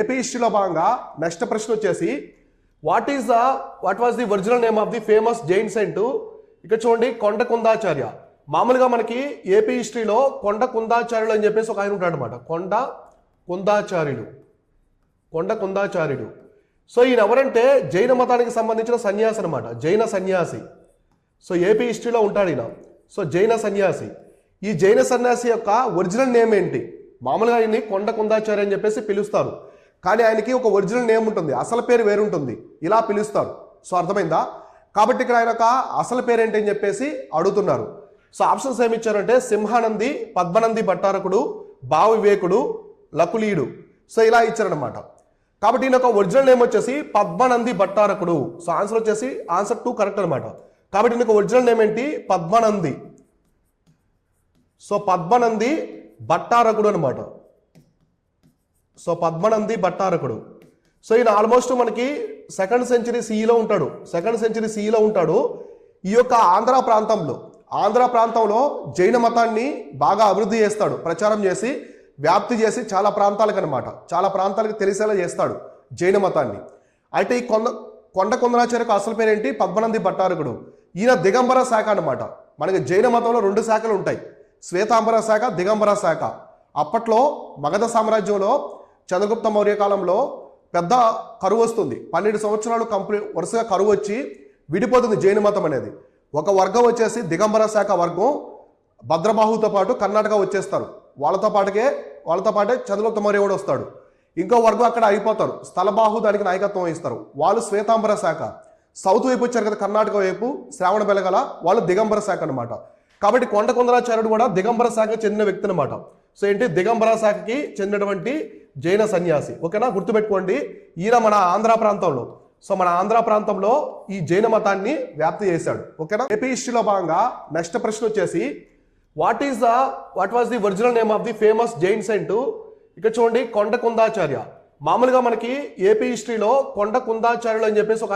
AP హిస్టరీలో భాగంగా next ప్రశ్న వచ్చేసి what was the original name of the famous Jain Saint. ఇక్కడ చూడండి, కొండ కుందాచార్య. మామూలుగా మనకి ఏపీ హిస్టరీలో కొండ కుందాచార్యులు అని చెప్పేసి ఒక ఆయన ఉంటాడు అనమాట. కొండ కుందాచార్యుడు. సో ఈయన ఎవరంటే జైన మతానికి సంబంధించిన సన్యాసి అనమాట, జైన సన్యాసి. సో ఏపీ హిస్టరీలో ఉంటాడు ఈయన. సో జైన సన్యాసి. ఈ జైన సన్యాసి యొక్క ఒరిజినల్ నేమ్ ఏంటి? మామూలుగా ఆయన్ని కొండ కుందాచార్య అని చెప్పేసి పిలుస్తారు, కానీ ఆయనకి ఒక ఒరిజినల్ నేమ్ ఉంటుంది, అసలు పేరు వేరుంటుంది, ఇలా పిలుస్తారు. సో అర్థమైందా? కాబట్టి ఇక్కడ ఆయన యొక్క అసలు పేరు ఏంటి అని చెప్పేసి అడుగుతున్నారు. సో ఆప్షన్స్ ఏమి ఇచ్చారంటే సింహానంది, పద్మనంది భట్టారకుడు, భావ వివేకుడు, లకులీయుడు. సో ఇలా ఇచ్చారనమాట. కాబట్టి ఈయన యొక్క ఒరిజినల్ నేమ్ వచ్చేసి పద్మనంది భట్టారకుడు. సో ఆన్సర్ వచ్చేసి ఆన్సర్ 2 కరెక్ట్ అనమాట. కాబట్టి ఈయన ఒరిజినల్ నేమ్ ఏంటి? పద్మనంది. సో పద్మనంది భట్టారకుడు అనమాట. సో పద్మనంది భట్టారకుడు. సో ఈయన ఆల్మోస్ట్ మనకి సెకండ్ సెంచరీ సిఈలో ఉంటాడు. ఈ యొక్క ఆంధ్ర ప్రాంతంలో జైన మతాన్ని బాగా అభివృద్ధి చేస్తాడు, ప్రచారం చేసి వ్యాప్తి చేసి చాలా ప్రాంతాలకు తెలిసేలా చేస్తాడు జైన మతాన్ని. అయితే ఈ కొండ కుందనాచార్యకు అసలు పేరేంటి? పద్మనంది భట్టారకుడు. ఈయన దిగంబర శాఖ అనమాట. మనకి జైన మతంలో 2 శాఖలు ఉంటాయి, శ్వేతాంబర శాఖ, దిగంబర శాఖ. అప్పట్లో మగధ సామ్రాజ్యంలో చంద్రగుప్త మౌర్య కాలంలో పెద్ద కరువు వస్తుంది. 12 సంవత్సరాలు వరుసగా కరువు వచ్చి విడిపోతుంది జైన మతం అనేది. ఒక వర్గం వచ్చేసి దిగంబర శాఖ వర్గం భద్రబాహుతో పాటు కర్ణాటక వచ్చేస్తారు. వాళ్ళతో పాటే చంద్రగుప్త మౌర్య కూడా వస్తాడు. ఇంకో వర్గం అక్కడ అయిపోతారు, స్థలబాహు దానికి నాయకత్వం వహిస్తారు. వాళ్ళు శ్వేతాంబర శాఖ. సౌత్ వైపు వచ్చారు కదా, కర్ణాటక వైపు శ్రావణ బెలగల, వాళ్ళు దిగంబర శాఖ అనమాట. కాబట్టి కొండ కుందనాచార్యుడు కూడా దిగంబర శాఖకు చెందిన వ్యక్తి అనమాట. సో ఏంటి? దిగంబర శాఖకి చెందినటువంటి జైన సన్యాసి. ఓకేనా? గుర్తుపెట్టుకోండి. ఈయన మన ఆంధ్ర ప్రాంతంలో ఈ జైన మతాన్ని వ్యాప్తి చేశాడు. ఓకేనా? ఏపీ హిస్టరీలో భాగంగా నెక్స్ట్ ప్రశ్న వచ్చేసి what was the original name of the famous Jain Saint. ఇక్కడ చూడండి, కొండ కుందాచార్య. మామూలుగా మనకి ఏపీ హిస్టరీలో కొండ కుందాచార్యులు అని చెప్పేసి ఒక